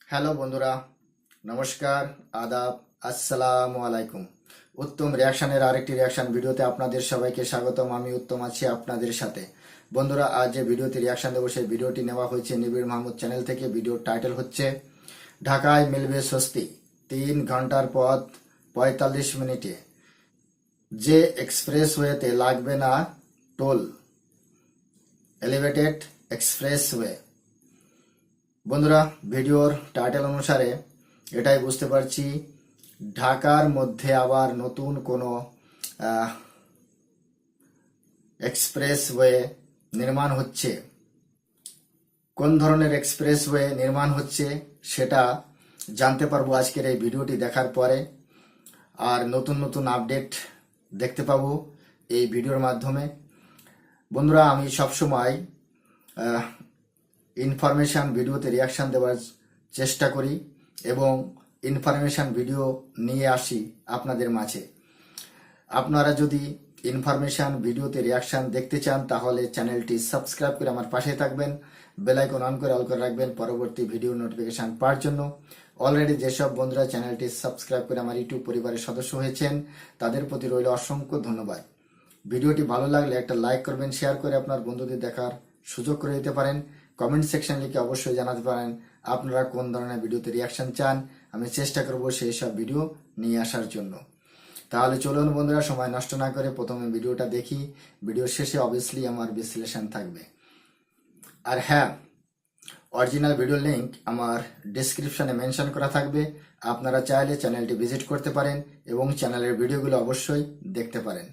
Hello বন্ধুরা, নমস্কার, আদাব, আসসালামু আলাইকুম। উত্তম রিয়াকশনের আরেকটি রিয়াকশন ভিডিওতে আপনাদের সবাইকে স্বাগতম। আমি উত্তম আছি আপনাদের সাথে। বন্ধুরা, আজ যে ভিডিওতে রিয়াকশন দেবো সেই ভিডিওটি নেওয়া হয়েছে নিবিড় মাহমুদ চ্যানেল থেকে। ভিডিওর টাইটেল হচ্ছে ঢাকায় মিলবে স্বস্তি, 3 ঘন্টার পথ 45 মিনিটে, যে এক্সপ্রেসওয়েতে লাগবে না টোল, এলিভেটেড এক্সপ্রেসওয়ে। বন্ধুরা, ভিডিওর টাইটেল অনুসারে এটাই বুঝতে পারছি ঢাকার মধ্যে আবার নতুন কোনো এক্সপ্রেসওয়ে নির্মাণ হচ্ছে। কোন ধরনের এক্সপ্রেসওয়ে নির্মাণ হচ্ছে সেটা জানতে পারবো আজকের এই ভিডিওটি দেখার পরে। আর নতুন নতুন আপডেট দেখতে পাবো এই ভিডিওর মাধ্যমে। বন্ধুরা, আমি সবসময় ইনফরমেশান ভিডিওতে রিয়াকশান দেওয়ার চেষ্টা করি এবং ইনফরমেশান ভিডিও নিয়ে আসি আপনাদের মাঝে। আপনারা যদি ইনফরমেশান ভিডিওতে রিয়াকশান দেখতে চান তাহলে চ্যানেলটি সাবস্ক্রাইব করে আমার পাশে থাকবেন, বেল আইকন অন করে অল করে রাখবেন পরবর্তী ভিডিও নোটিফিকেশন পাওয়ার জন্য। অলরেডি যেসব বন্ধুরা চ্যানেলটি সাবস্ক্রাইব করে আমার ইউটিউব পরিবারের সদস্য হয়েছেন তাদের প্রতি রইল অসংখ্য ধন্যবাদ। ভিডিওটি ভালো লাগলে একটা লাইক করবেন, শেয়ার করে আপনার বন্ধুদের দেখার সুযোগ করে দিতে পারেন। কমেন্ট সেকশন লিখে অবশ্যই জানাতে পারেন আপনারা কোন ধরনের ভিডিওতে রিয়াকশন চান। আমি চেষ্টা করব সেই সব ভিডিও নিয়ে আসার জন্য। তাহলে চলুন বন্ধুরা, সময় নষ্ট না করে প্রথমে ভিডিওটা দেখি। ভিডিওর শেষে অবভিয়াসলি আমার বিশ্লেষণ থাকবে। আর হ্যাঁ, অরিজিনাল ভিডিও লিংক আমার ডেসক্রিপশনে মেনশন করা থাকবে। আপনারা চাইলে চ্যানেলটি ভিজিট করতে পারেন এবং চ্যানেলের ভিডিওগুলো অবশ্যই দেখতে পারেন।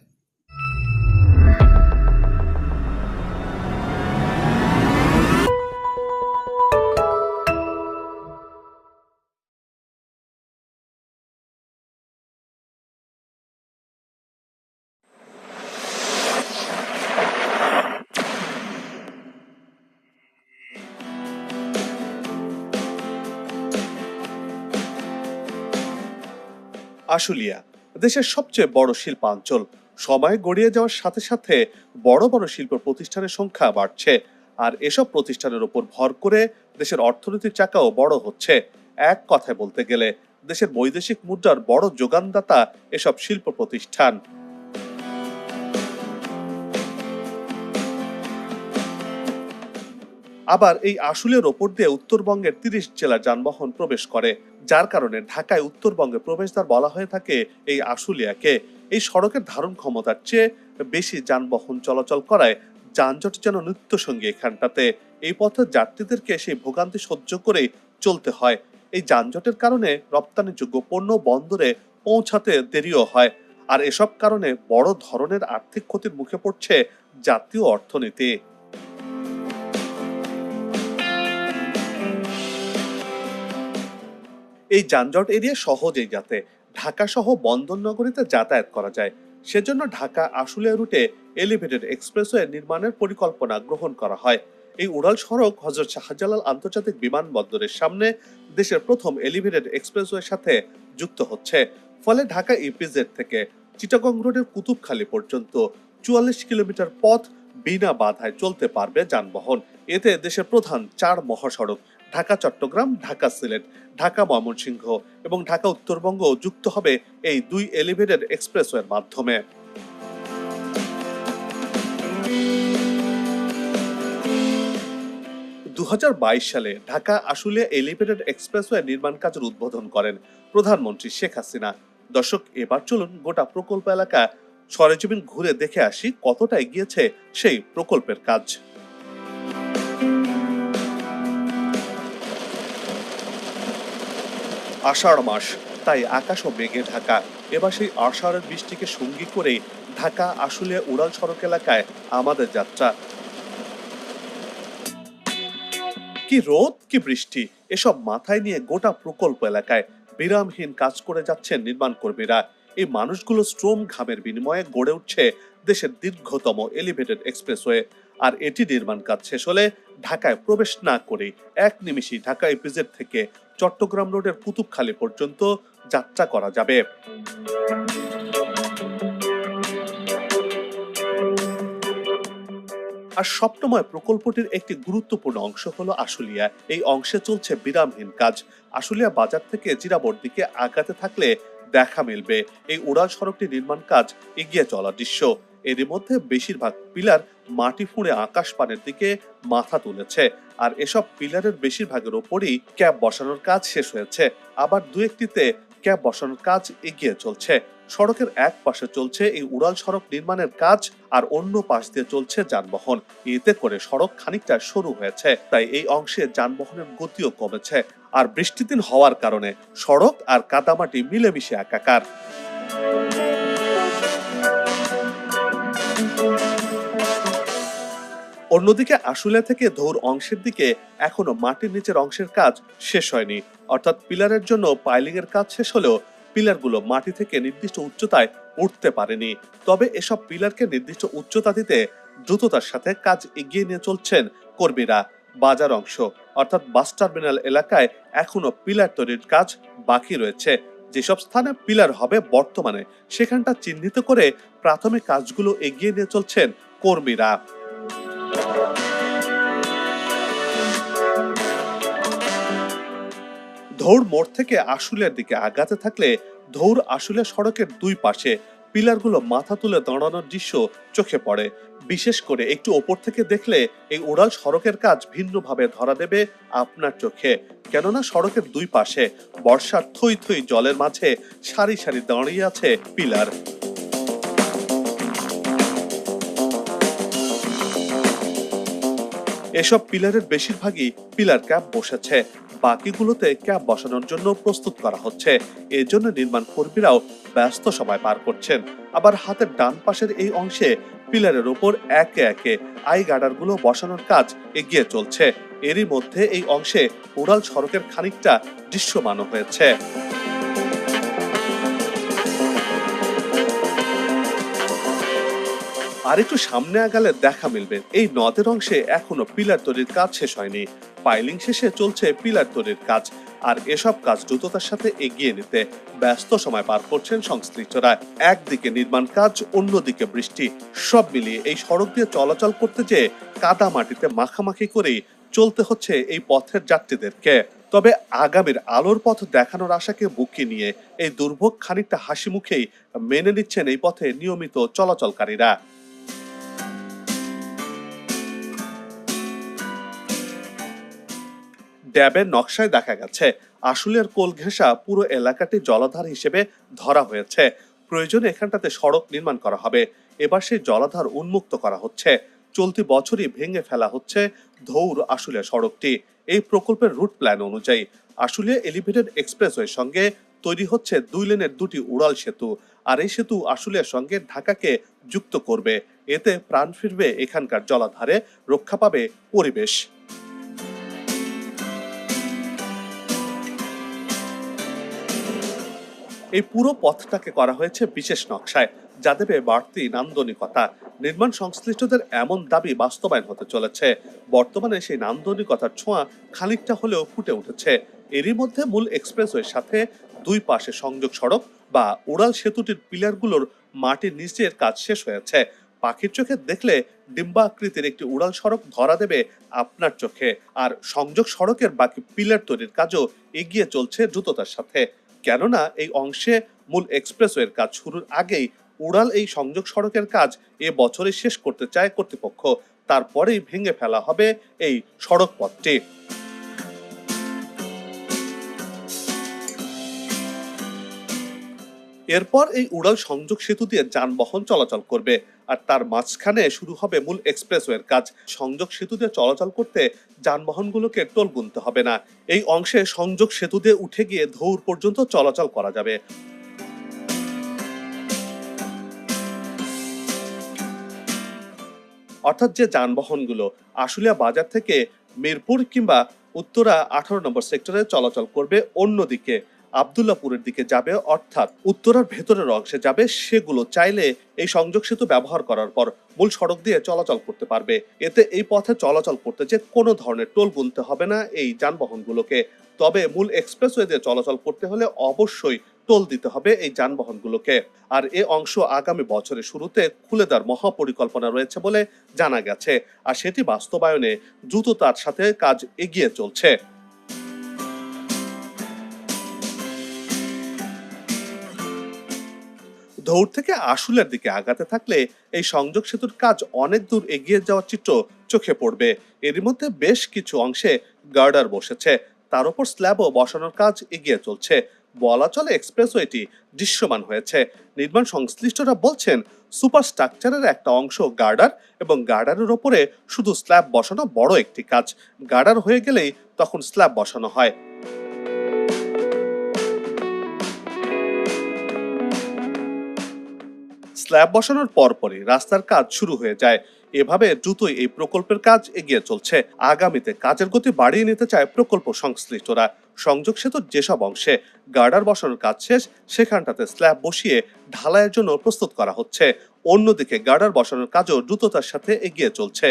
আশুলিয়া দেশের সবচেয়ে বড় শিল্পাঞ্চল। সময় গড়িয়ে যাওয়ার সাথে সাথে বড় বড় শিল্প প্রতিষ্ঠানের সংখ্যা বাড়ছে, আর এসব প্রতিষ্ঠানের উপর ভর করে দেশের অর্থনৈতিক চাকাও বড় হচ্ছে। এক কথায় বলতে গেলে দেশের বৈদেশিক মুদ্রার বড় যোগানদাতা এসব শিল্প প্রতিষ্ঠান। আবার এই আশুলিয়ার ওপর দিয়ে উত্তরবঙ্গের ৩০ জেলার যানবাহন প্রবেশ করে, যার কারণে ঢাকায় উত্তরবঙ্গে প্রবেশদ্বার বলা হয়ে থাকে এই আশুলিয়াকে। এই সড়কের ধারণ ক্ষমতার চেয়ে বেশি যানবাহন চলাচল করায় যানজট যেন নিত্যসঙ্গী এখানটাতে। এই পথের যাত্রীদেরকে সেই ভোগান্তি সহ্য করেই চলতে হয়। এই যানজটের কারণে রপ্তানিযোগ্য পণ্য বন্দরে পৌঁছাতে দেরিও হয়, আর এসব কারণে বড় ধরনের আর্থিক ক্ষতির মুখে পড়ছে জাতীয় অর্থনীতি। এই যানজট এড়িয়ে সহজেই যাতে ঢাকা সহ বন্দর নগরীতে যাতায়াত করা যায়, সেজন্য ঢাকা আশুলিয়া রুটে এলিভেটেড এক্সপ্রেসওয়ে নির্মাণের পরিকল্পনা গ্রহণ করা হয়। এই উড়াল সড়ক হযরত শাহজালাল আন্তর্জাতিক বিমানবন্দরের সামনে দেশের প্রথম এলিভেটেড এক্সপ্রেসওয়ের সাথে যুক্ত হচ্ছে। ফলে ঢাকা ইপিজেড থেকে চিটাগং রোডের কুতুবখালী পর্যন্ত ৪৪ কিলোমিটার পথ বিনা বাধায় চলতে পারবে যানবাহন। এতে দেশের প্রধান ৪ মহাসড়ক ঢাকা চট্টগ্রাম, ঢাকা সিলেট, ঢাকা ময়মনসিংহ এবং ঢাকা উত্তরবঙ্গ যুক্ত হবে এই ২ এলিভেটেড এক্সপ্রেসওয়ের মাধ্যমে। দু সালে ঢাকা আশুলিয়া এলিভেটেড এক্সপ্রেসওয়ে নির্মাণ কাজের উদ্বোধন করেন প্রধানমন্ত্রী শেখ হাসিনা। দর্শক, এবার চলুন গোটা প্রকল্প এলাকা সরেজমিন ঘুরে দেখে আসি কতটা এগিয়েছে সেই প্রকল্পের কাজ। আষাঢ় মাস, তাই আকাশও মেঘে ঢাকা। এবার সেই আষাঢ়ের বৃষ্টিকে সঙ্গী করেই ঢাকা আশুলিয়া উড়াল সড়ক এলাকায় আমাদের যাত্রা। কি রোদ, কি বৃষ্টি, এসব মাথায় নিয়ে গোটা প্রকল্প এলাকায় বিরামহীন কাজ করে যাচ্ছেন নির্মাণ কর্মীরা। এই মানুষগুলো শ্রম ঘামের বিনিময়ে গড়ে উঠছে দেশের দীর্ঘতম এলিভেটেড এক্সপ্রেসওয়ে। আর এটি নির্মাণ কাজ শেষ হলে ঢাকায় প্রবেশ না করেই এক নিমিষেই ঢাকা ইপিজেড থেকে চট্টগ্রাম রোডের কুতুবখালী পর্যন্ত যাত্রা করা যাবে। আর স্বপ্নময় প্রকল্পটির একটি গুরুত্বপূর্ণ অংশ হলো আশুলিয়া। এই অংশে চলছে বিরামহীন কাজ। আশুলিয়া বাজার থেকে জিরাবর দিকে আগাতে থাকলে দেখা মিলবে এই উড়াল সড়কটি নির্মাণ কাজ এগিয়ে চলার দৃশ্য। এরই মধ্যে বেশিরভাগ পিলার মাটি ফুঁড়ে আকাশ পানের দিকে মাথা তুলেছে। আর এসব পিলারের বেশিরভাগের ওপরই ক্যাপ বসানোর কাজ শেষ হয়েছে, আবার দু একটিতে ক্যাপ বসানোর কাজ এগিয়ে চলছে। সড়কের এক পাশে চলছে এই উড়াল সড়ক নির্মাণের কাজ, আর অন্য পাশ দিয়ে চলছে যানবাহন। এতে করে সড়ক খানিকটা সরু হয়েছে, তাই এই অংশে যানবাহনের গতিও কমেছে। আর বৃষ্টির দিন হওয়ার কারণে সড়ক আর কাদামাটি মিলেমিশে একাকার। অন্যদিকে আশুলিয়া থেকে ধৌর অংশের দিকে এখনো মাটির নিচের অংশের কাজ শেষ হয়নি, অর্থাৎ পিলারের জন্য পাইলিং এর কাজ শেষ হলেও পিলারগুলো মাটি থেকে নির্দিষ্ট উচ্চতায় উঠতে পারেনি। তবে এসব পিলারকে নির্দিষ্ট উচ্চতা দিতে দ্রুততার সাথে কাজ এগিয়ে নিয়ে চলছেন কর্মীরা। বাজার অংশ অর্থাৎ বাস টার্মিনাল এলাকায় এখনো পিলার তৈরির কাজ বাকি রয়েছে। যেসব স্থানে পিলার হবে বর্তমানে সেখানটা চিহ্নিত করে প্রাথমিক কাজগুলো এগিয়ে নিয়ে চলছেন কর্মীরা। ধৌর মোড় থেকে আশুলিয়ার দিকে আগাতে থাকলে ধৌর আশুলিয়া সড়কের দুই পাশে পিলারগুলো মাথা তুলে দাঁড়ানোর দৃশ্য চোখে পড়ে। বিশেষ করে একটু ওপর থেকে দেখলে এই উড়াল সড়কের কাজ ভিন্নভাবে ধরা দেবে আপনার চোখে। কেননা সড়কের দুই পাশে বর্ষার থই থই জলের মাঝে সারি সারি দাঁড়িয়ে আছে পিলার। এসব পিলারের বেশিরভাগই পিলার ক্যাপ বসেছে, বাকিগুলোতে ক্যাপ বসানোর জন্য প্রস্তুত করা হচ্ছে। এর জন্য নির্মাণ কর্মীরাও ব্যস্ত সময় পার করছেন। আবার হাতের ডান পাশের এই অংশে পিলারের উপর একে একে আই গার্ডারগুলো বসানোর কাজ এগিয়ে চলছে। এরই মধ্যে এই অংশে উড়াল সড়কের খানিকটা দৃশ্যমান হয়েছে। আর একটু সামনে আগালে দেখা মিলবে এই নদের অংশে এখনো পিলার তৈরির কাজ শেষ হয়নি। পাইলিং শেষে চলছে পিলার তৈরির কাজ। আর এসব কাজ দ্রুততার সাথে এগিয়ে নিতে ব্যস্ত সময় পার করছেন সংশ্লিষ্টরা। একদিকে নির্মাণ কাজ, অন্যদিকে বৃষ্টি, সব মিলিয়ে এই সড়ক দিয়ে চলাচল করতে যেয়ে কাদা মাটিতে মাখামাখি করেই চলতে হচ্ছে এই পথের যাত্রীদেরকে। তবে আগামীর আলোর পথ দেখানোর আশাকে বুকে নিয়ে এই দুর্ভোগ খানিকটা হাসি মুখেই মেনে নিচ্ছেন এই পথে নিয়মিত চলাচলকারীরা। ড্যাবের নকশায় দেখা গেছে আশুলিয়ার কোল ঘেঁষা পুরো এলাকাটি জলাধার হিসেবে ধরা হয়েছে। প্রয়োজনে এখানটাতে সড়ক নির্মাণ করা হবে। এবার সেই জলাধার উন্মুক্ত করা হচ্ছে। চলতি বছরই ভেঙে ফেলা হচ্ছে ধৌর আশুলিয়া সড়কটি। এই প্রকল্পের রুট প্ল্যান অনুযায়ী আশুলিয়া এলিভেটেড এক্সপ্রেসওয়ের সঙ্গে তৈরি হচ্ছে 2 লেনের 2টি উড়াল সেতু। আর এই সেতু আশুলিয়ার সঙ্গে ঢাকাকে যুক্ত করবে। এতে প্রাণ ফিরবে এখানকার জলাধারে, রক্ষা পাবে পরিবেশ। এই পুরো পথটাকে করা হয়েছে বিশেষ নকশায়, যা দেবে বাড়তি নান্দনিকতা। নির্মাণ সংশ্লিষ্টদের এমন দাবি বাস্তবায়ন হতে চলেছে। বর্তমানে সেই নান্দনিকতার ছোঁয়া খানিকটা হলেও ফুটে উঠেছে। এরই মধ্যে মূল এক্সপ্রেসওয়ের সাথে দুই পাশে সংযোগ সড়ক বা উড়াল সেতুটির পিলারগুলোর মাটির নিচের কাজ শেষ হয়েছে। পাখির চোখে দেখলে ডিম্বা আকৃতির একটি উড়াল সড়ক ধরা দেবে আপনার চোখে। আর সংযোগ সড়কের বাকি পিলার তৈরির কাজও এগিয়ে চলছে দ্রুততার সাথে। কেননা এই অংশে মূল এক্সপ্রেসওয়ের কাজ শুরুর আগেই উড়াল এই সংযোগ সড়কের কাজ এ বছরে শেষ করতে চায় কর্তৃপক্ষ। তারপরেই ভেঙে ফেলা হবে এই সড়ক পথটি। এরপর এই উড়াল সংযোগ সেতু দিয়ে যানবাহন চলাচল করবে, আর তার মাঝখানে শুরু হবে মূল এক্সপ্রেসওয়ের কাজ। সংযোগ সেতু দিয়ে চলাচল করতে যানবাহনগুলোকে টোল গুনতে হবে না। এই অংশে সংযোগ সেতু দিয়ে উঠে গিয়ে ধৌর পর্যন্ত চলাচল করা যাবে। অর্থাৎ যে যানবাহনগুলো আশুলিয়া বাজার থেকে মিরপুর কিংবা উত্তরা 18 নম্বর সেক্টরে চলাচল করবে, অন্যদিকে আব্দুল্লাপুরের দিকে যাবে অর্থাৎ উত্তরার ভেতরের অংশে যাবে, সেগুলো চাইলে এই সংযোগ সেতু ব্যবহার করার পর মূল সড়ক দিয়ে চলাচল করতে পারবে। এতে এই পথে চলাচল করতে যে কোনো ধরনের টোল গুনতে হবে না এই যানবাহনগুলোকে। তবে মূল এক্সপ্রেসওয়ে দিয়ে চলাচল করতে হলে অবশ্যই টোল দিতে হবে এই যানবাহনগুলোকে। আর এ অংশ আগামী বছরের শুরুতে খুলে দেওয়ার মহাপরিকল্পনা রয়েছে বলে জানা গেছে, আর সেটি বাস্তবায়নে দ্রুততার সাথে কাজ এগিয়ে চলছে। ধৌর থেকে আশুলের দিকে আগাতে থাকলে এই সংযোগ সেতুর কাজ অনেক দূর এগিয়ে যাওয়ার চিত্র চোখে পড়বে। এরই মধ্যে বেশ কিছু অংশে গার্ডার বসেছে, তার উপর স্ল্যাবও বসানোর কাজ এগিয়ে চলছে। বলা চলে এক্সপ্রেসওয়েটি দৃশ্যমান হয়েছে। নির্মাণ সংশ্লিষ্টরা বলছেন সুপার স্ট্রাকচারের একটা অংশ গার্ডার, এবং গার্ডারের ওপরে শুধু স্ল্যাব বসানো বড় একটি কাজ। গার্ডার হয়ে গেলেই তখন স্ল্যাব বসানো হয়। স্ল্যাব বসানোর পরপরই রাস্তার কাজ শুরু হয়ে যায়। এভাবে দ্রুতই এই প্রকল্পের কাজ এগিয়ে চলছে। আগামীতে কাজের গতি বাড়িয়ে নিতে চায় প্রকল্প সংশ্লিষ্টরা। সংযোগ সেতুর যেসব অংশে গার্ডার বসানোর কাজ শেষ, সেখানটাতে স্ল্যাব বসিয়ে ঢালাইয়ের জন্য প্রস্তুত করা হচ্ছে। অন্যদিকে গার্ডার বসানোর কাজও দ্রুততার সাথে এগিয়ে চলছে।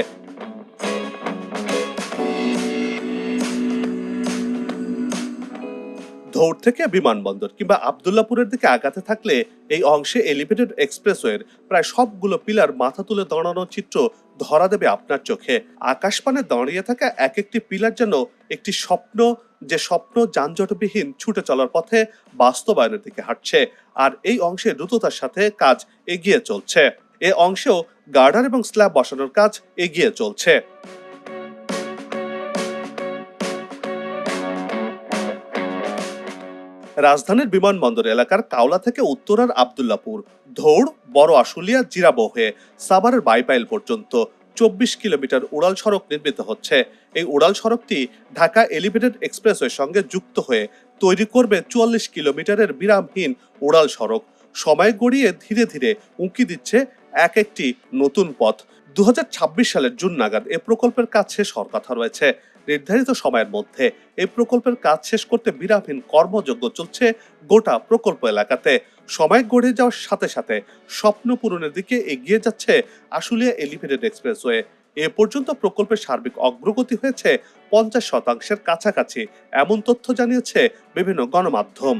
ধৌর থেকে বিমানবন্দর কিংবা আবদুল্লাপুরের দিকে আগাতে থাকলে এই অংশে এলিভেটেড এক্সপ্রেসওয়ের প্রায় সবগুলো পিলার মাথা তুলে দাঁড়ানোর চিত্র ধরা দেবে আপনার চোখে। আকাশপানে দাঁড়িয়ে থাকা এক একটি পিলার যেন একটি স্বপ্ন, যে স্বপ্ন যানজটবিহীন ছুটে চলার পথে বাস্তবায়নের দিকে হাঁটছে। আর এই অংশে দ্রুততার সাথে কাজ এগিয়ে চলছে। এ অংশেও গার্ডার এবং স্ল্যাব বসানোর কাজ এগিয়ে চলছে। রাজধানীর বিমানবন্দর এলাকার কাওলা থেকে উত্তরার আবদুল্লাপুর, ধৌড়, বড় আশুলিয়া, জিরাবো হয়ে সাভারের বাইপাইল পর্যন্ত 24 কিলোমিটার উড়াল সড়ক নির্মিত হচ্ছে। এই উড়াল সড়কটি ঢাকা এলিভেটেড এক্সপ্রেসওয়ের সঙ্গে যুক্ত হয়ে তৈরি করবে 44 কিলোমিটারের বিরামহীন উড়াল সড়ক। সময় গড়িয়ে ধীরে ধীরে উঁকি দিচ্ছে এক একটি নতুন পথ। 2026 সালের জুন নাগাদ এ প্রকল্পের কাজ শেষ হওয়ার কথা রয়েছে। নির্ধারিত সময়ের মধ্যে এই প্রকল্পের কাজ শেষ করতে বিরামহীন কর্মযজ্ঞ চলছে গোটা প্রকল্প এলাকাতে। সময় গড়ে যাওয়ার সাথে সাথে স্বপ্ন পূরণের দিকে এগিয়ে যাচ্ছে আশুলিয়া এলিভেটেড এক্সপ্রেসওয়ে। এ পর্যন্ত প্রকল্পের সার্বিক অগ্রগতি হয়েছে 50% কাছাকাছি, এমন তথ্য জানিয়েছে বিভিন্ন গণমাধ্যম।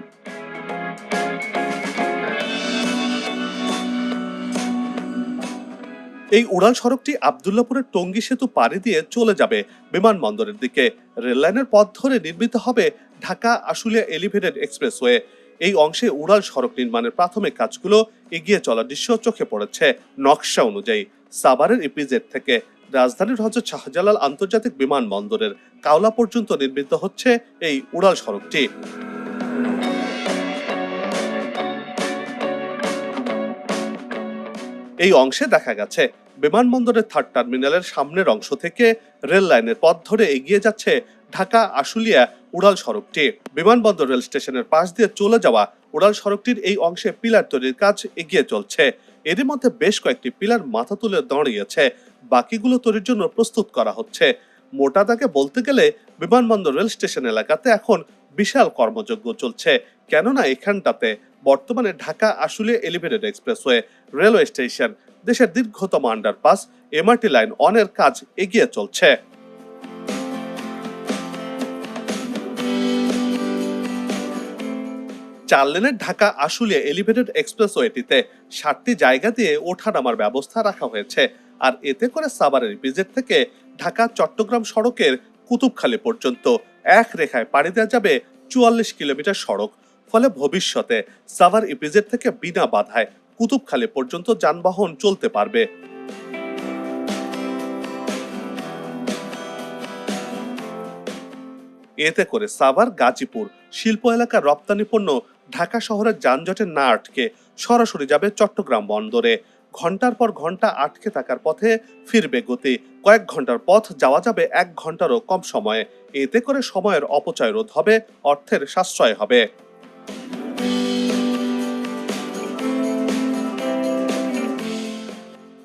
এই উড়াল সড়কটি আবদুল্লাপুরের টঙ্গী সেতু পাড়ি দিয়ে চলে যাবে বিমানবন্দরের দিকে। রেললাইনের পথ ধরে নির্মিত হবে ঢাকা আশুলিয়া এলিভেটেড এক্সপ্রেসওয়ে। এই অংশে উড়াল সড়ক নির্মাণের প্রাথমিক কাজগুলো এগিয়ে চলার দৃশ্য চোখে পড়েছে। নকশা অনুযায়ী সাভারের ইপিজেড থেকে রাজধানীর হযরত শাহজালাল আন্তর্জাতিক বিমানবন্দরের কাওলা পর্যন্ত নির্মিত হচ্ছে এই উড়াল সড়কটি। এই অংশে দেখা গেছে বিমানবন্দরের 3rd টার্মিনালের সামনের অংশ থেকে রেল লাইনের পথ ধরে এগিয়ে যাচ্ছে ঢাকা আশুলিয়া উড়াল সড়কটি। বিমানবন্দর রেল স্টেশনের পাশ দিয়ে চলে যাওয়া উড়াল সড়কটির এই অংশে পিলার তৈরির কাজ এগিয়ে চলছে। এরই মধ্যে বেশ কয়েকটি পিলার মাথা তুলে দাঁড়িয়েছে, বাকিগুলো তৈরির জন্য প্রস্তুত করা হচ্ছে। মোটা দাগে বলতে গেলে বিমানবন্দর রেল স্টেশন এলাকাতে এখন বিশাল কর্মযজ্ঞ চলছে, কেননা এখানটাতে বর্তমানে Dhaka Ashulia elevated expressway, railway station, দেশের দীর্ঘতম আন্ডারপাস, এমআরটি লাইন অনের কাজ এগিয়ে চলছে। 4 লেনের ঢাকা আশুলিয়া এলিভেটেড এক্সপ্রেসওয়েটিতে 7টি জায়গা দিয়ে ওঠানামার ব্যবস্থা রাখা হয়েছে। আর এতে করে সাভারের ইপিজেড থেকে ঢাকা চট্টগ্রাম সড়কের কুতুবখালী পর্যন্ত এক রেখায় পাড়ি দেওয়া যাবে 44 কিলোমিটার সড়ক। ফলে ভবিষ্যতে সাভার ইপিজেড থেকে বিনা বাধায় কুতুবখালী পর্যন্ত যানবাহন চলতে পারবে। এতে করে সাভার, গাজীপুর শিল্প এলাকার রপ্তানি পণ্য ঢাকা শহরের যানজটে না আটকে সরাসরি যাবে চট্টগ্রাম বন্দরে। ঘন্টার পর ঘন্টা আটকে থাকার পথে ফিরবে গতি। কয়েক ঘন্টার পথ যাওয়া যাবে 1 ঘন্টারও কম সময়ে। এতে করে সময়ের অপচয় রোধ হবে, অর্থের সাশ্রয় হবে।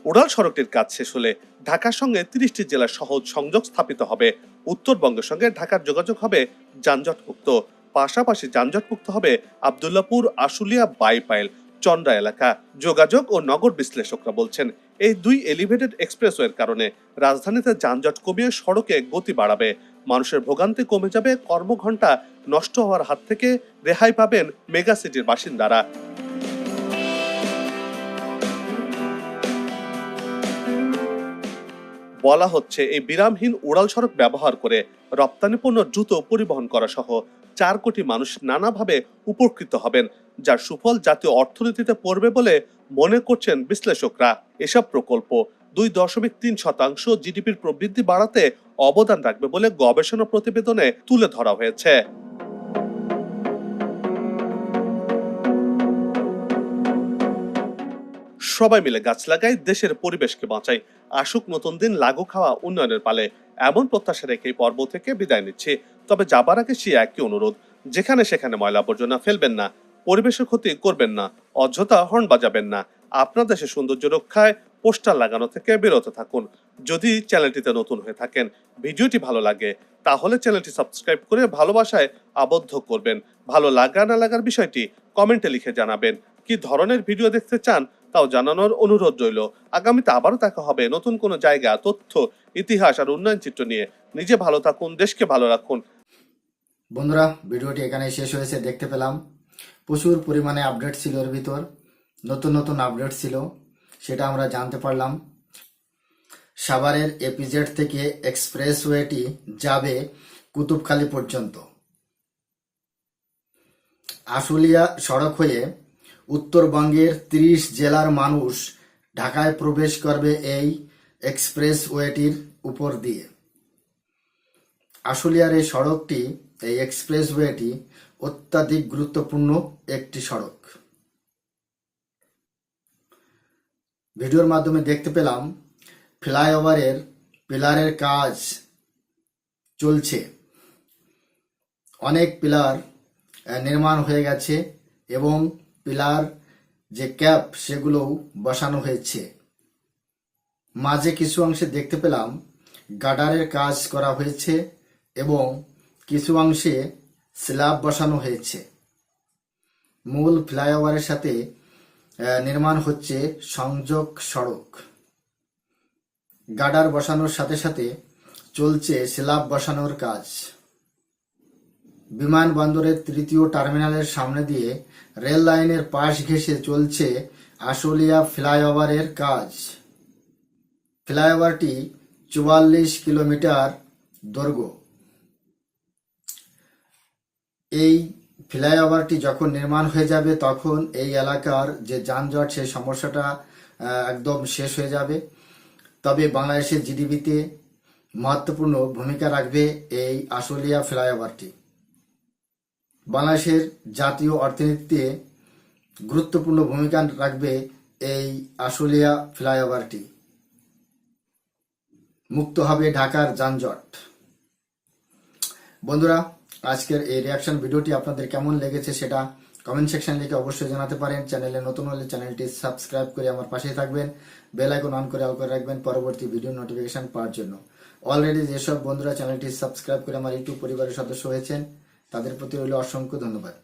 উড়াল সড়কটির কাজ শেষ হলে ঢাকার সঙ্গে 30টি জেলার সহজ সংযোগ স্থাপিত হবে। উত্তরবঙ্গের সঙ্গে ঢাকার যোগাযোগ হবে যানজটমুক্ত। পাশাপাশি যানজটমুক্ত হবে আবদুল্লাপুর, আশুলিয়া, বাইপাইল, চন্দ্রা এলাকা। যোগাযোগ ও নগর বিশ্লেষকরা বলছেন এই 2 এলিভেটেড এক্সপ্রেসওয়ের কারণে রাজধানীতে যানজট কমিয়ে সড়কে গতি বাড়াবে। মানুষের ভোগান্তি কমে যাবে, কর্মঘণ্টা নষ্ট হওয়ার হাত থেকে রেহাই পাবেন মেগা সিটির বাসিন্দারা। বলা হচ্ছে এই বিরামহীন উড়াল সড়ক ব্যবহার করে রপ্তানি পণ্য দ্রুত পরিবহন করা সহ 4 কোটি মানুষ নানাভাবে উপকৃত হবেন, যার সুফল জাতীয় অর্থনীতিতে পড়বে বলে মনে করছেন বিশ্লেষকরা। এসব প্রকল্প 2.3% জিডিপির প্রবৃদ্ধি বাড়াতে অবদান রাখবে বলে গবেষণা প্রতিবেদনে তুলে ধরা হয়েছে। সবাই মিলে গাছ লাগাই, দেশের পরিবেশকে বাঁচাই, আসুক নতুন দিন, লাগু খাওয়া উন্নয়নের পালে, এমন প্রত্যাশা রেখে এই পর্ব থেকে বিদায় নিচ্ছি। তবে যাবার আগে সে একই অনুরোধ, যেখানে সেখানে ময়লা আবর্জনা ফেলবেন না, পরিবেশের ক্ষতি করবেন না, অযথা হর্ন বাজাবেন না, আপনার দেশের সৌন্দর্য রক্ষায় পোস্টার লাগানো থেকে বিরত থাকুন। যদি চ্যানেলটিতে নতুন হয়ে থাকেন, ভিডিওটি ভালো লাগে, তাহলে চ্যানেলটি সাবস্ক্রাইব করে ভালোবাসায় আবদ্ধ করবেন। ভালো লাগা না লাগার বিষয়টি কমেন্টে লিখে জানাবেন। কি ধরনের ভিডিও দেখতে চান তাও জানানোর অনুরোধ রইল। আগামীতে আবারও দেখা হবে নতুন কোনো জায়গা, তথ্য, ইতিহাস আর উন্নয়ন চিত্র নিয়ে। নিজে ভালো থাকুন, দেশকে ভালো রাখুন। বন্ধুরা, ভিডিওটি এখানে শেষ হয়েছে। দেখতে পেলাম প্রচুর পরিমাণে আপডেট ছিল, এর ভিতর নতুন নতুন আপডেট ছিল, সেটা আমরা জানতে পারলাম। সাভারের এপিজেড থেকে এক্সপ্রেসওয়েটি যাবে কুতুবখালী পর্যন্ত। আশুলিয়া সড়ক হয়ে উত্তরবঙ্গের 30 জেলার মানুষ ঢাকায় প্রবেশ করবে এই এক্সপ্রেসওয়েটির উপর দিয়ে। আশুলিয়ার এই সড়কটি, এই এক্সপ্রেসওয়েটি অত্যাধিক গুরুত্বপূর্ণ একটি সড়ক। ভিডিওর মাধ্যমে দেখতে পেলাম ফ্লাইওভারের পিলারের কাজ চলছে। অনেক পিলার নির্মাণ হয়ে গেছে এবং পিলার যে ক্যাপ সেগুলোও বসানো হয়েছে। মাঝে কিছু অংশে দেখতে পেলাম গার্ডারের কাজ করা হয়েছে এবং কিছু অংশে স্ল্যাব বসানো হয়েছে। মূল ফ্লাইওভারের সাথে নির্মাণ হচ্ছে সংযোগ সড়ক। গার্ডার বসানোর সাথে সাথে চলছে স্ল্যাব বসানোর কাজ। বিমানবন্দরের 3য় টার্মিনালের সামনে দিয়ে রেল লাইনের পাশ ঘেঁষে চলছে আশুলিয়া ফ্লাইওভারের কাজ। ফ্লাইওভারটি 44 কিলোমিটার দৈর্ঘ্য। এই ফ্লাইওভারটি যখন নির্মাণ হয়ে যাবে তখন এই এলাকার যে যানজট, সেই সমস্যাটা একদম শেষ হয়ে যাবে। তবে বাংলাদেশের জিডিপিতে মহত্বপূর্ণ ভূমিকা রাখবে এই আশুলিয়া ফ্লাইওভারটি। বাংলাদেশের জাতীয় অর্থনীতিতে গুরুত্বপূর্ণ ভূমিকা রাখবে এই আশুলিয়া ফ্লাইওভারটি। মুক্ত হবে ঢাকার যানজট। বন্ধুরা, আজকের এই রিয়াকশন ভিডিওটি আপনাদের কেমন লেগেছে সেটা কমেন্ট সেকশন লিখে অবশ্যই জানাতে পারেন। চ্যানেলে নতুন হলে চ্যানেলটি সাবস্ক্রাইব করে আমার পাশেই থাকবেন, বেল আইকন অন করে অল করে রাখবেন পরবর্তী ভিডিও নোটিফিকেশন পাওয়ার জন্য। অলরেডি যেসব বন্ধুরা চ্যানেলটি সাবস্ক্রাইব করে আমার ইউটিউব পরিবারের সদস্য হয়েছেন তাদের প্রতি রইল অসংখ্য ধন্যবাদ।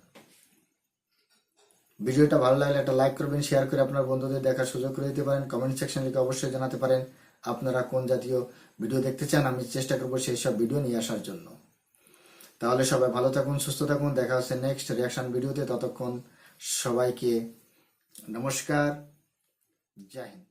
ভিডিওটা ভালো লাগলে একটা লাইক করবেন, শেয়ার করে আপনার বন্ধুদের দেখার সুযোগ করে দিতে পারেন। কমেন্ট সেকশন লিখে অবশ্যই জানাতে পারেন আপনারা কোন জাতীয় ভিডিও দেখতে চান। আমি চেষ্টা করবো সেই সব ভিডিও নিয়ে আসার জন্য। তাহলে সবাই ভালো থাকুন, সুস্থ থাকুন। দেখা হচ্ছে নেক্সট রিয়াকশন ভিডিওতে। ততক্ষণ সবাইকে নমস্কার, জয় হিন্দ।